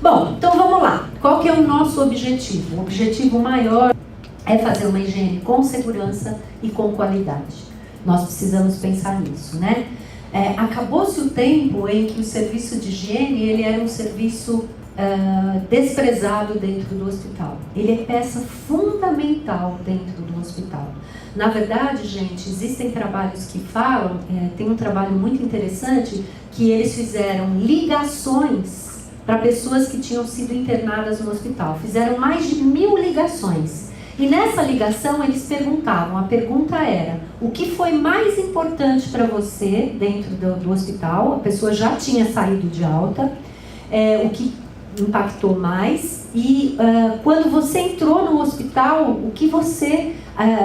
Bom, então vamos lá. Qual que é o nosso objetivo? O objetivo maior é fazer uma higiene com segurança e com qualidade. Nós precisamos pensar nisso, né? Acabou-se o tempo em que o serviço de higiene ele era um serviço desprezado dentro do hospital. Ele é peça fundamental dentro do hospital. Na verdade, gente, existem trabalhos que falam, tem um trabalho muito interessante, que eles fizeram ligações para pessoas que tinham sido internadas no hospital. Fizeram mais de 1000 ligações. E nessa ligação eles perguntavam, a pergunta era: o que foi mais importante para você dentro do hospital? A pessoa já tinha saído de alta, o que impactou mais, e quando você entrou no hospital, o que você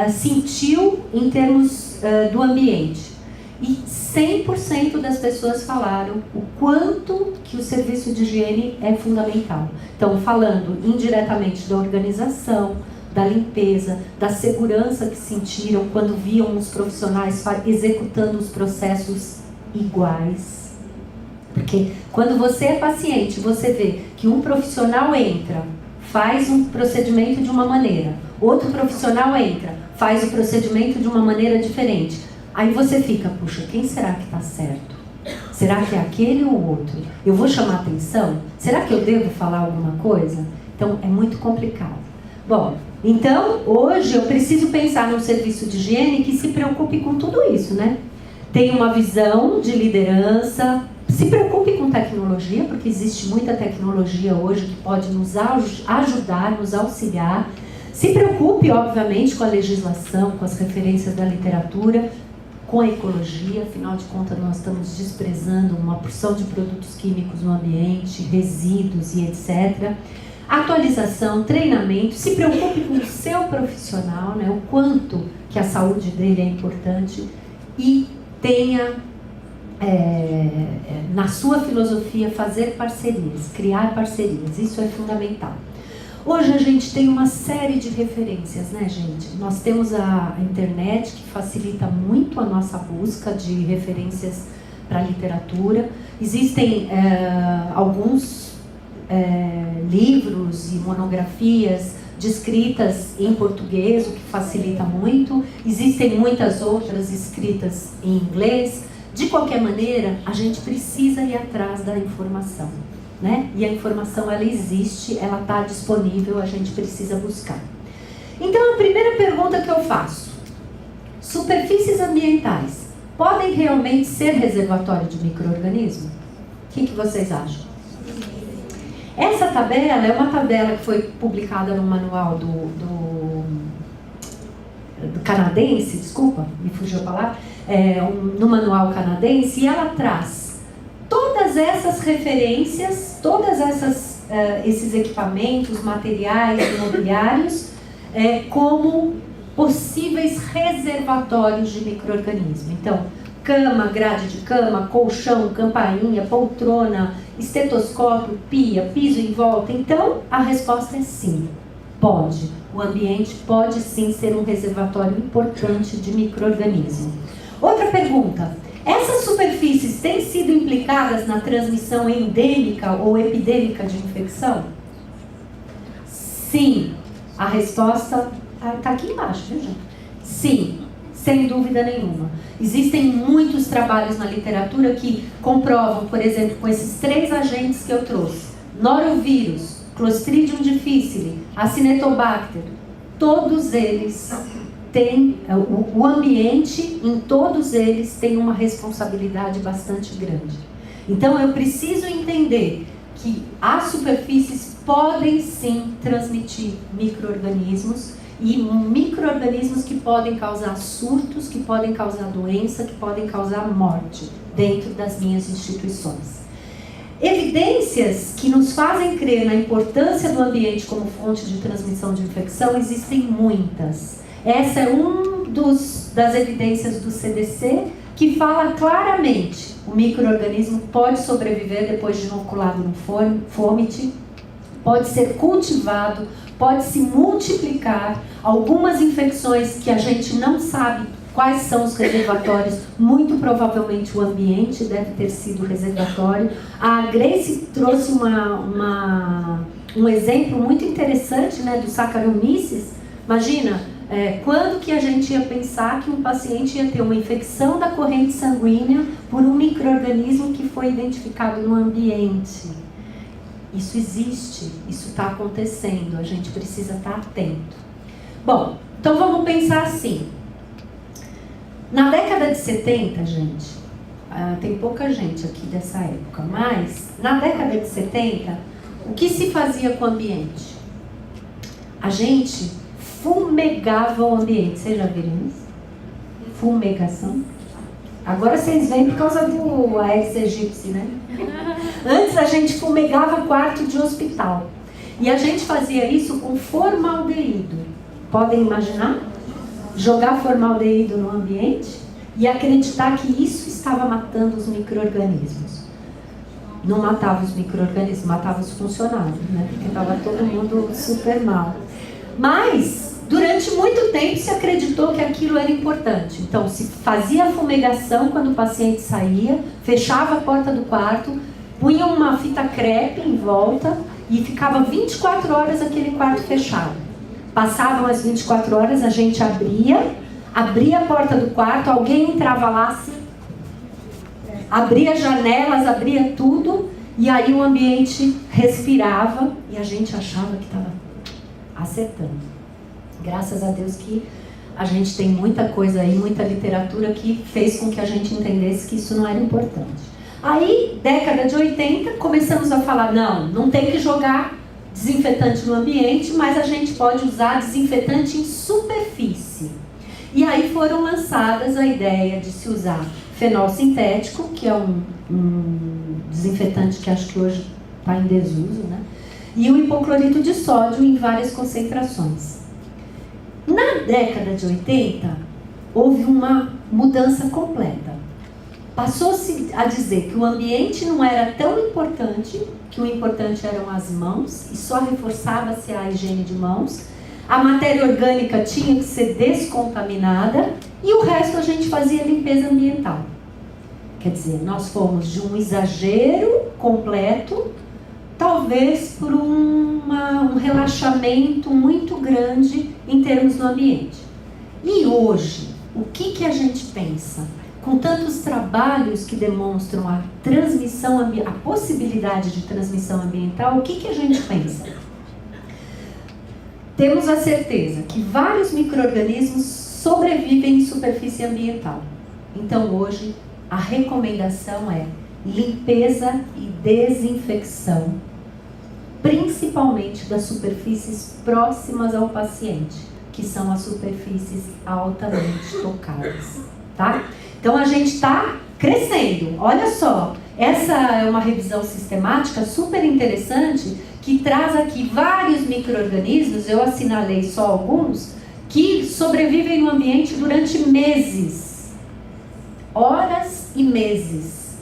sentiu em termos do ambiente? E 100% das pessoas falaram o quanto que o serviço de higiene é fundamental. Então, falando indiretamente da organização, da limpeza, da segurança que sentiram quando viam os profissionais executando os processos iguais. Porque quando você é paciente, você vê que um profissional entra, faz um procedimento de uma maneira, outro profissional entra, faz o procedimento de uma maneira diferente. Aí você fica, puxa, quem será que está certo? Será que é aquele ou o outro? Eu vou chamar atenção? Será que eu devo falar alguma coisa? Então, é muito complicado. Bom, então, hoje eu preciso pensar num serviço de higiene que se preocupe com tudo isso, né? Tem uma visão de liderança, se preocupe com tecnologia, porque existe muita tecnologia hoje que pode nos ajudar, nos auxiliar. Se preocupe, obviamente, com a legislação, com as referências da literatura, com a ecologia, afinal de contas nós estamos desprezando uma porção de produtos químicos no ambiente, resíduos e etc. Atualização, treinamento, se preocupe com o seu profissional, né, o quanto que a saúde dele é importante, e tenha na sua filosofia fazer parcerias, criar parcerias, isso é fundamental. Hoje a gente tem uma série de referências, né, gente? Nós temos a internet, que facilita muito a nossa busca de referências para a literatura. Existem alguns livros e monografias descritas em português, o que facilita muito. Existem muitas outras escritas em inglês. De qualquer maneira, a gente precisa ir atrás da informação, né? E a informação, ela existe, ela está disponível, a gente precisa buscar. Então, a primeira pergunta que eu faço: superfícies ambientais podem realmente ser reservatório de micro-organismo? O que vocês acham? Essa tabela é uma tabela que foi publicada no manual do canadense, desculpa, me fugiu a palavra, no manual canadense, e ela traz todas essas referências, esses equipamentos, materiais, imobiliários, como possíveis reservatórios de micro-organismo. Então, cama, grade de cama, colchão, campainha, poltrona, estetoscópio, pia, piso em volta. Então, a resposta é sim, pode. O ambiente pode sim ser um reservatório importante de micro-organismo. Outra pergunta: essas superfícies têm sido implicadas na transmissão endêmica ou epidêmica de infecção? Sim. A resposta está aqui embaixo, viu, gente? Sim, sem dúvida nenhuma. Existem muitos trabalhos na literatura que comprovam, por exemplo, com esses 3 agentes que eu trouxe: norovírus, Clostridium difficile, Acinetobacter, todos eles têm, o ambiente em todos eles tem uma responsabilidade bastante grande. Então eu preciso entender que as superfícies podem sim transmitir micro-organismos, e micro-organismos que podem causar surtos, que podem causar doença, que podem causar morte dentro das minhas instituições. Evidências que nos fazem crer na importância do ambiente como fonte de transmissão de infecção existem muitas. Essa é das evidências do CDC, que fala claramente: o micro-organismo pode sobreviver depois de inoculado no fômite, pode ser cultivado, pode se multiplicar. Algumas infecções que a gente não sabe quais são os reservatórios, muito provavelmente o ambiente deve ter sido o reservatório. A Grace trouxe um exemplo muito interessante, né, do Saccharomyces. Imagina, quando que a gente ia pensar que um paciente ia ter uma infecção da corrente sanguínea por um micro-organismo que foi identificado no ambiente? Isso existe, isso está acontecendo, a gente precisa estar atento. Bom, então vamos pensar assim. Na década de 70, gente, tem pouca gente aqui dessa época, mas na década de 70, o que se fazia com o ambiente? A gente fumegava o ambiente. Vocês já viram isso? Fumegação. Agora vocês veem por causa do Aedes aegypti, né? Antes a gente fumegava quarto de hospital. E a gente fazia isso com formaldeído. Podem imaginar? Jogar formaldeído no ambiente e acreditar que isso estava matando os micro-organismos. Não matava os micro-organismos, matava os funcionários, né? Porque estava todo mundo super mal. Mas, durante muito tempo, se acreditou que aquilo era importante. Então, se fazia a fumegação quando o paciente saía, fechava a porta do quarto, punha uma fita crepe em volta e ficava 24 horas aquele quarto fechado. Passavam as 24 horas, a gente abria a porta do quarto, alguém entrava lá, assim, abria janelas, abria tudo, e aí o ambiente respirava e a gente achava que estava acertando. Graças a Deus que a gente tem muita coisa aí, muita literatura que fez com que a gente entendesse que isso não era importante. Aí, década de 80, começamos a falar, não tem que jogar desinfetante no ambiente, mas a gente pode usar desinfetante em superfície. E aí foram lançadas a ideia de se usar fenol sintético, que é um desinfetante que acho que hoje está em desuso, né? E o hipoclorito de sódio em várias concentrações. Na década de 80, houve uma mudança completa. Passou-se a dizer que o ambiente não era tão importante, que o importante eram as mãos, e só reforçava-se a higiene de mãos. A matéria orgânica tinha que ser descontaminada e o resto a gente fazia limpeza ambiental. Quer dizer, nós fomos de um exagero completo, talvez por um relaxamento muito grande em termos do ambiente. E hoje, o que a gente pensa? Com tantos trabalhos que demonstram a transmissão, a possibilidade de transmissão ambiental, o que a gente pensa? Temos a certeza que vários micro-organismos sobrevivem em superfície ambiental. Então hoje a recomendação é limpeza e desinfecção, principalmente das superfícies próximas ao paciente, que são as superfícies altamente tocadas, tá? Então a gente está crescendo. Olha só, essa é uma revisão sistemática super interessante que traz aqui vários micro-organismos, eu assinalei só alguns, que sobrevivem no ambiente durante meses, horas e meses.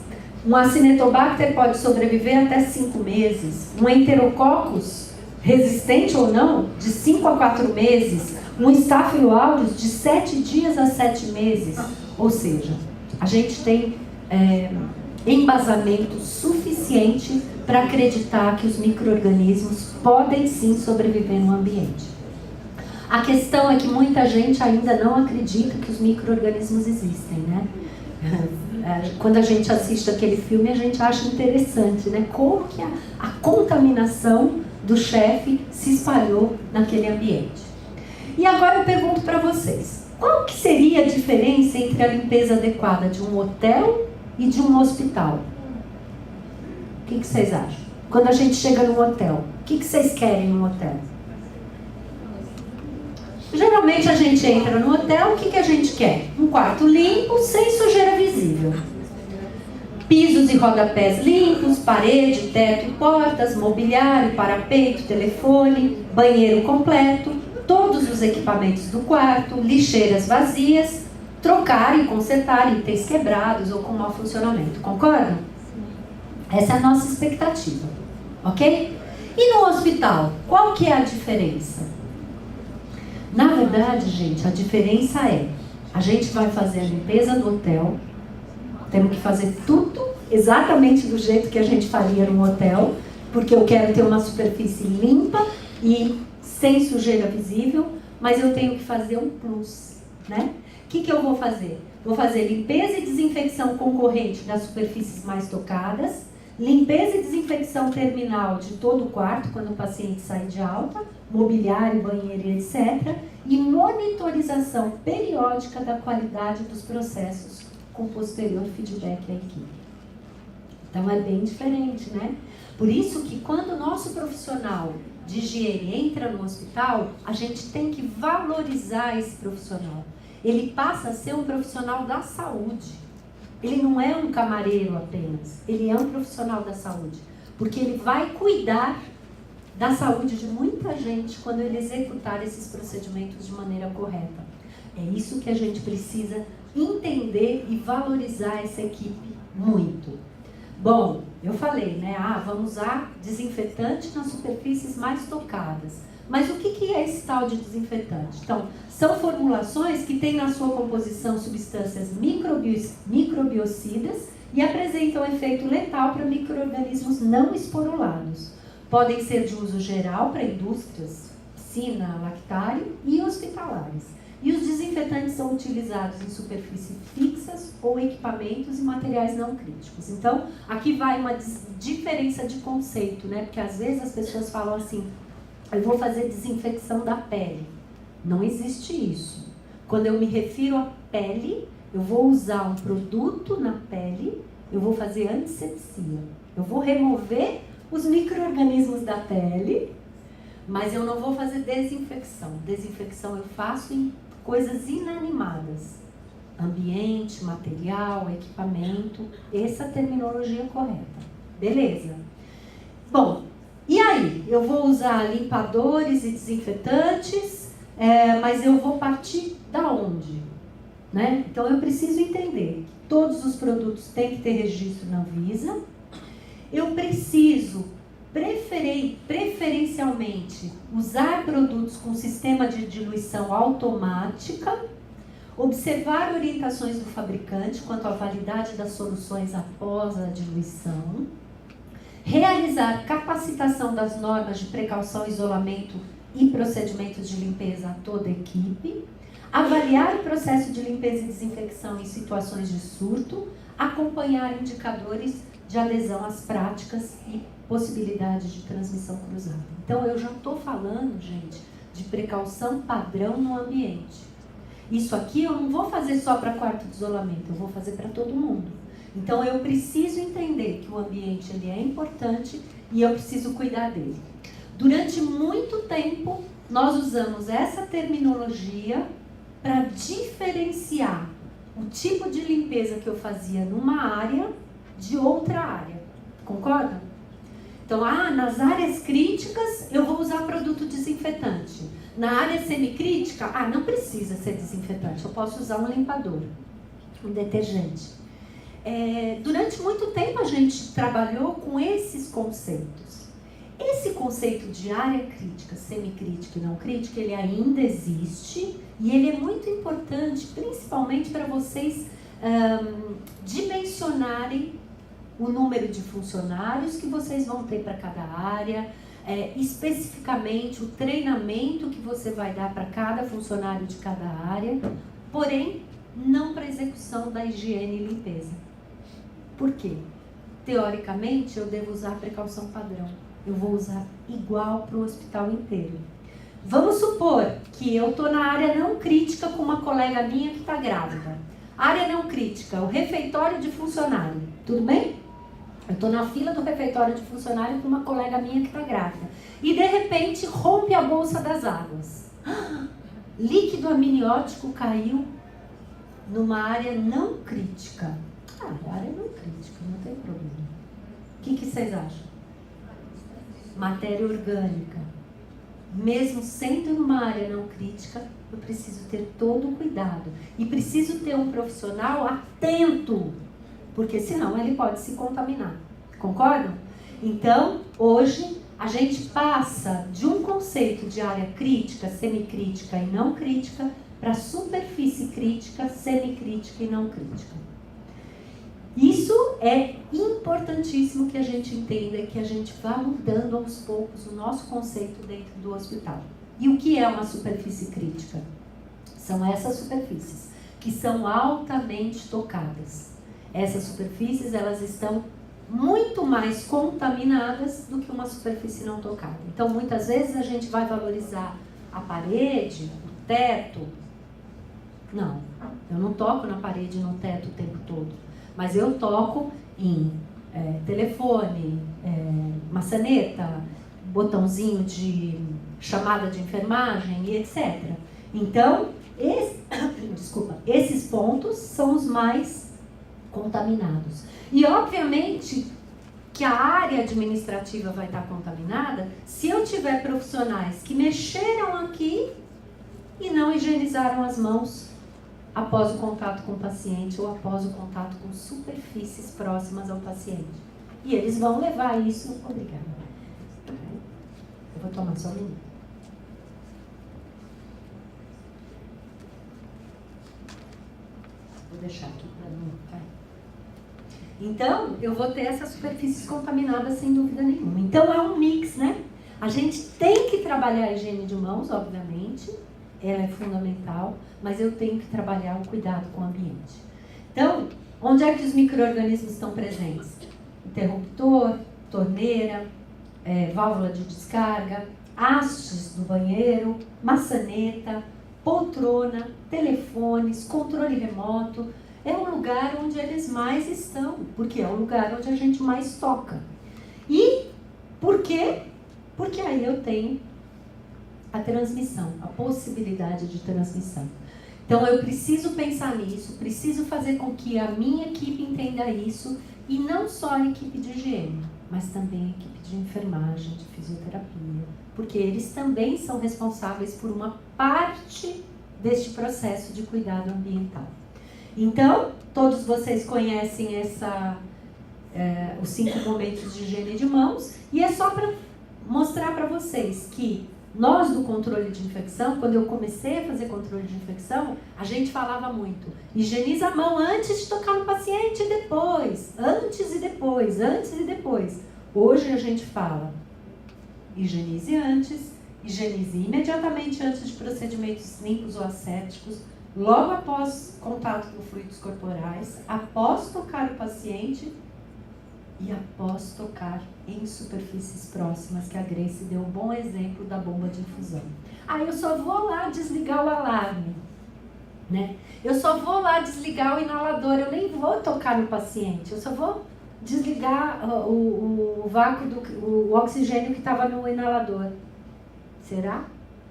Um Acinetobacter pode sobreviver até 5 meses, um Enterococcus, resistente ou não, de 5 a 4 meses, um Staphylococcus de 7 dias a 7 meses. Ou seja, a gente tem embasamento suficiente para acreditar que os micro-organismos podem sim sobreviver no ambiente. A questão é que muita gente ainda não acredita que os micro-organismos existem, né? Quando a gente assiste aquele filme, a gente acha interessante, né? Como que a contaminação do chefe se espalhou naquele ambiente. E agora eu pergunto para vocês, qual que seria a diferença entre a limpeza adequada de um hotel e de um hospital? O que vocês acham? Quando a gente chega num hotel, o que vocês querem num hotel? Geralmente a gente entra no hotel, o que a gente quer? Um quarto limpo, sem sujeira visível. Pisos e rodapés limpos, parede, teto e portas, mobiliário, parapeito, telefone, banheiro completo, todos os equipamentos do quarto, lixeiras vazias, trocar e consertar itens quebrados ou com mau funcionamento. Concordam? Essa é a nossa expectativa, ok? E no hospital, qual que é a diferença? Na verdade, gente, a diferença é, a gente vai fazer a limpeza do hotel, temos que fazer tudo exatamente do jeito que a gente faria num hotel, porque eu quero ter uma superfície limpa e sem sujeira visível, mas eu tenho que fazer um plus, né? O que eu vou fazer? Vou fazer limpeza e desinfecção concorrente das superfícies mais tocadas, limpeza e desinfecção terminal de todo o quarto, quando o paciente sai de alta, mobiliário, banheiro, etc. E monitorização periódica da qualidade dos processos, com posterior feedback à equipe. Então é bem diferente, né? Por isso que quando o nosso profissional de higiene entra no hospital, a gente tem que valorizar esse profissional. Ele passa a ser um profissional da saúde. Ele não é um camareiro apenas, ele é um profissional da saúde. Porque ele vai cuidar da saúde de muita gente quando ele executar esses procedimentos de maneira correta. É isso que a gente precisa entender e valorizar essa equipe muito. Bom, eu falei, né? Vamos usar desinfetante nas superfícies mais tocadas. Mas o que é esse tal de desinfetante? Então, são formulações que têm na sua composição substâncias microbiocidas e apresentam efeito letal para micro-organismos não esporulados. Podem ser de uso geral para indústrias, piscina, lactário e hospitalares. E os desinfetantes são utilizados em superfícies fixas ou equipamentos e materiais não críticos. Então, aqui vai uma diferença de conceito, né? Porque às vezes as pessoas falam assim, eu vou fazer desinfecção da pele. Não existe isso. Quando eu me refiro à pele, eu vou usar um produto na pele, eu vou fazer antisepsia. Eu vou remover os micro-organismos da pele, mas eu não vou fazer desinfecção. Desinfecção eu faço em coisas inanimadas. Ambiente, material, equipamento, essa é a terminologia correta. Beleza? Bom, e aí? Eu vou usar limpadores e desinfetantes, mas eu vou partir da onde? Né? Então eu preciso entender que todos os produtos têm que ter registro na Anvisa. Eu preciso preferencialmente usar produtos com sistema de diluição automática, observar orientações do fabricante quanto à validade das soluções após a diluição, realizar capacitação das normas de precaução, isolamento e procedimentos de limpeza a toda a equipe, avaliar o processo de limpeza e desinfecção em situações de surto, acompanhar indicadores de adesão às práticas e possibilidade de transmissão cruzada. Então, eu já estou falando, gente, de precaução padrão no ambiente. Isso aqui eu não vou fazer só para quarto de isolamento, eu vou fazer para todo mundo. Então, eu preciso entender que o ambiente ele é importante e eu preciso cuidar dele. Durante muito tempo, nós usamos essa terminologia para diferenciar o tipo de limpeza que eu fazia numa área de outra área. Concordam? Então, nas áreas críticas, eu vou usar produto desinfetante. Na área semicrítica, não precisa ser desinfetante, eu posso usar um limpador, um detergente. Durante muito tempo, a gente trabalhou com esses conceitos. Esse conceito de área crítica, semicrítica e não crítica, ele ainda existe e ele é muito importante, principalmente para vocês dimensionarem o número de funcionários que vocês vão ter para cada área, especificamente o treinamento que você vai dar para cada funcionário de cada área, porém, não para execução da higiene e limpeza. Por quê? Teoricamente, eu devo usar a precaução padrão. Eu vou usar igual para o hospital inteiro. Vamos supor que eu estou na área não crítica com uma colega minha que está grávida. Área não crítica, o refeitório de funcionário. Tudo bem? Eu estou na fila do refeitório de funcionário com uma colega minha que está grávida. E de repente rompe a bolsa das águas. Líquido amniótico caiu numa área não crítica. Área não crítica, não tem problema. O que vocês acham? Matéria orgânica. Mesmo sendo numa área não crítica, eu preciso ter todo o cuidado. E preciso ter um profissional atento, porque senão ele pode se contaminar. Concordam? Então, hoje, a gente passa de um conceito de área crítica, semicrítica e não crítica, para superfície crítica, semicrítica e não crítica. Isso é importantíssimo que a gente entenda, que a gente vá mudando aos poucos o nosso conceito dentro do hospital. E o que é uma superfície crítica? São essas superfícies que são altamente tocadas. Essas superfícies, elas estão muito mais contaminadas do que uma superfície não tocada. Então, muitas vezes a gente vai valorizar a parede, o teto. Não, eu não toco na parede e no teto o tempo todo. Mas eu toco em telefone, maçaneta, botãozinho de chamada de enfermagem e etc. Então, esses pontos são os mais contaminados. E, obviamente, que a área administrativa vai estar contaminada se eu tiver profissionais que mexeram aqui e não higienizaram as mãos após o contato com o paciente ou após o contato com superfícies próximas ao paciente. E eles vão levar isso... Obrigada. Eu vou tomar só um minuto. Vou deixar aqui para não cair. Então, eu vou ter essas superfícies contaminadas sem dúvida nenhuma. Então, é um mix, né? A gente tem que trabalhar a higiene de mãos, obviamente, ela é fundamental, mas eu tenho que trabalhar o cuidado com o ambiente. Então, onde é que os micro-organismos estão presentes? Interruptor, torneira, válvula de descarga, hastes do banheiro, maçaneta, poltrona, telefones, controle remoto. É um lugar onde eles mais estão, porque é o lugar onde a gente mais toca. E por quê? Porque aí eu tenho a transmissão, a possibilidade de transmissão. Então eu preciso pensar nisso, preciso fazer com que a minha equipe entenda isso, e não só a equipe de higiene, mas também a equipe de enfermagem, de fisioterapia, porque eles também são responsáveis por uma parte deste processo de cuidado ambiental. Então, todos vocês conhecem os 5 momentos de higiene de mãos, e é só para mostrar para vocês que nós do controle de infecção, quando eu comecei a fazer controle de infecção, a gente falava muito, higieniza a mão antes de tocar no paciente e depois, antes e depois, antes e depois. Hoje a gente fala, higienize antes, higienize imediatamente antes de procedimentos limpos ou assépticos, logo após contato com fluidos corporais, após tocar o paciente e após tocar em superfícies próximas, que a Grace deu um bom exemplo da bomba de infusão. Eu só vou lá desligar o alarme, né? Eu só vou lá desligar o inalador, eu nem vou tocar no paciente, eu só vou desligar o vácuo, o oxigênio que estava no inalador. Será?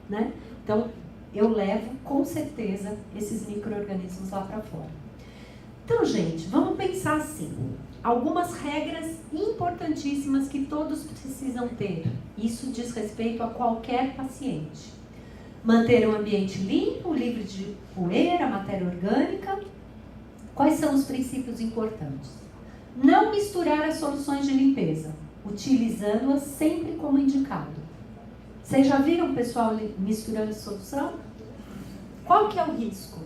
Né? Então, eu levo com certeza esses micro-organismos lá para fora. Então, gente, vamos pensar assim. Algumas regras importantíssimas que todos precisam ter. Isso diz respeito a qualquer paciente. Manter um ambiente limpo, livre de poeira, matéria orgânica. Quais são os princípios importantes? Não misturar as soluções de limpeza, utilizando-as sempre como indicado. Vocês já viram o pessoal misturando solução? Qual que é o risco?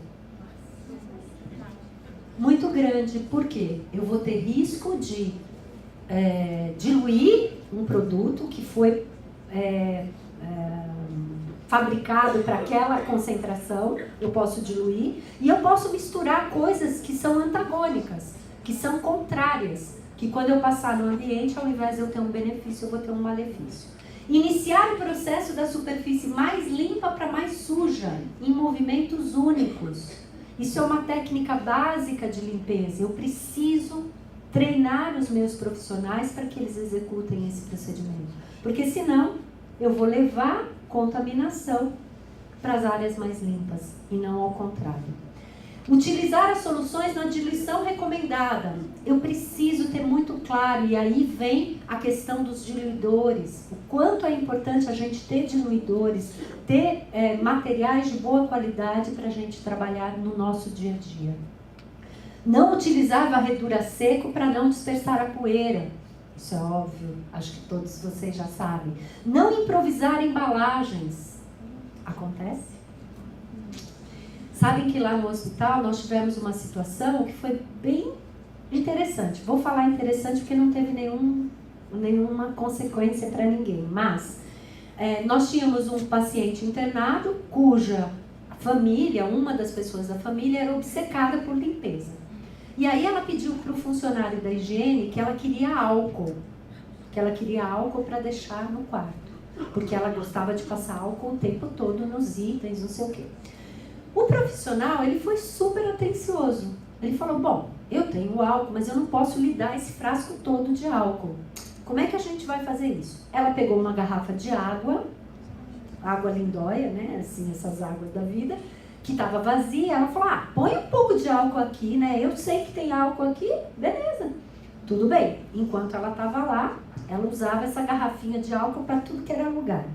Muito grande. Por quê? Eu vou ter risco de diluir um produto que foi fabricado para aquela concentração, eu posso diluir, e eu posso misturar coisas que são antagônicas, que são contrárias, que quando eu passar no ambiente, ao invés de eu ter um benefício, eu vou ter um malefício. Iniciar o processo da superfície mais limpa para mais suja, em movimentos únicos. Isso é uma técnica básica de limpeza. Eu preciso treinar os meus profissionais para que eles executem esse procedimento. Porque senão, eu vou levar contaminação para as áreas mais limpas e não ao contrário. Utilizar as soluções na diluição recomendada. Eu preciso ter muito claro, e aí vem a questão dos diluidores. O quanto é importante a gente ter diluidores, ter materiais de boa qualidade para a gente trabalhar no nosso dia a dia. Não utilizar varredura seco para não dispersar a poeira. Isso é óbvio, acho que todos vocês já sabem. Não improvisar embalagens. Acontece? Sabem que lá no hospital nós tivemos uma situação que foi bem interessante. Vou falar interessante porque não teve nenhuma consequência para ninguém. Mas nós tínhamos um paciente internado cuja família, uma das pessoas da família, era obcecada por limpeza. E aí ela pediu para o funcionário da higiene que ela queria álcool. Que ela queria álcool para deixar no quarto. Porque ela gostava de passar álcool o tempo todo nos itens, não sei o quê. O profissional, ele foi super atencioso. Ele falou, bom, eu tenho álcool, mas eu não posso lhe dar esse frasco todo de álcool. Como é que a gente vai fazer isso? Ela pegou uma garrafa de água lindóia, né, assim, essas águas da vida, que estava vazia. Ela falou, põe um pouco de álcool aqui, né, eu sei que tem álcool aqui, beleza. Tudo bem. Enquanto ela estava lá, ela usava essa garrafinha de álcool para tudo que era lugar.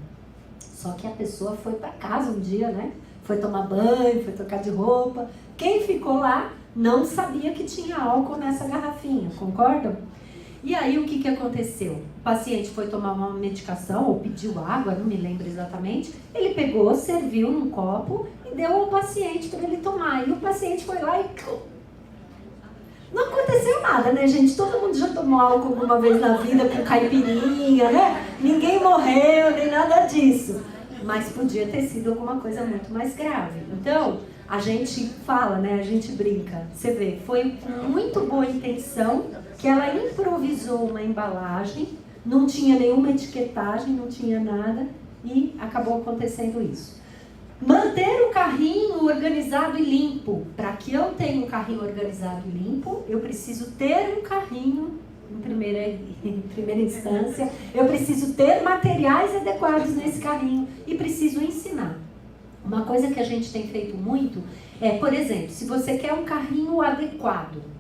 Só que a pessoa foi para casa um dia, né, foi tomar banho, foi trocar de roupa. Quem ficou lá não sabia que tinha álcool nessa garrafinha, concordam? E aí o que aconteceu? O paciente foi tomar uma medicação ou pediu água, não me lembro exatamente. Ele pegou, serviu num copo e deu ao paciente para ele tomar. E o paciente foi lá e... Não aconteceu nada, né, gente? Todo mundo já tomou álcool alguma vez na vida com caipirinha, né? Ninguém morreu, nem nada disso. Mas podia ter sido alguma coisa muito mais grave. Então, a gente fala, né? A gente brinca. Você vê, foi com muito boa intenção que ela improvisou uma embalagem, não tinha nenhuma etiquetagem, não tinha nada, e acabou acontecendo isso. Manter o carrinho organizado e limpo. Para que eu tenha um carrinho organizado e limpo, eu preciso ter um carrinho, em primeira instância, eu preciso ter materiais adequados nesse carrinho e preciso ensinar. Uma coisa que a gente tem feito muito é, por exemplo, se você quer um carrinho adequado,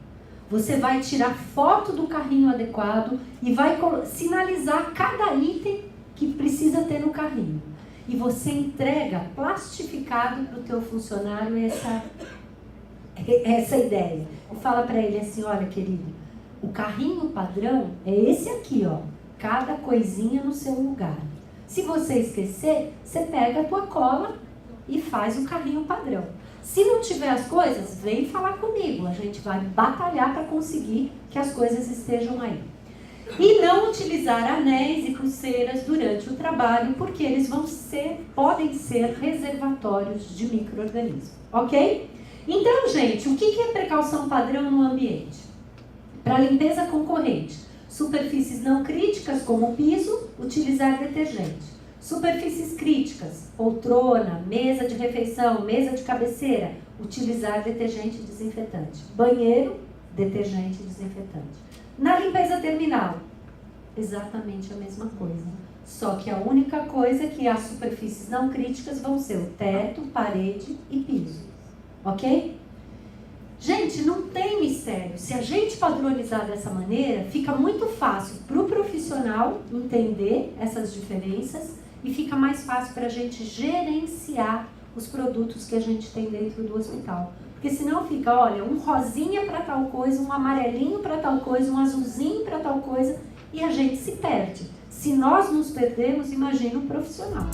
você vai tirar foto do carrinho adequado e vai sinalizar cada item que precisa ter no carrinho. E você entrega plastificado para o teu funcionário essa ideia. E fala para ele assim, olha querido, o carrinho padrão é esse aqui, ó. Cada coisinha no seu lugar. Se você esquecer, você pega a tua cola e faz o carrinho padrão. Se não tiver as coisas, vem falar comigo. A gente vai batalhar para conseguir que as coisas estejam aí. E não utilizar anéis e pulseiras durante o trabalho, porque eles podem ser reservatórios de micro-organismos. Ok? Então, gente, o que é precaução padrão no ambiente? Para limpeza concorrente, superfícies não críticas, como piso, utilizar detergente. Superfícies críticas, poltrona, mesa de refeição, mesa de cabeceira, utilizar detergente e desinfetante. Banheiro, detergente e desinfetante. Na limpeza terminal, exatamente a mesma coisa. Só que a única coisa é que as superfícies não críticas vão ser o teto, parede e piso. Ok? Gente, não tem mistério. Se a gente padronizar dessa maneira, fica muito fácil para o profissional entender essas diferenças e fica mais fácil para a gente gerenciar os produtos que a gente tem dentro do hospital. Porque senão fica, olha, um rosinha para tal coisa, um amarelinho para tal coisa, um azulzinho para tal coisa, e a gente se perde. Se nós nos perdemos, imagina um profissional.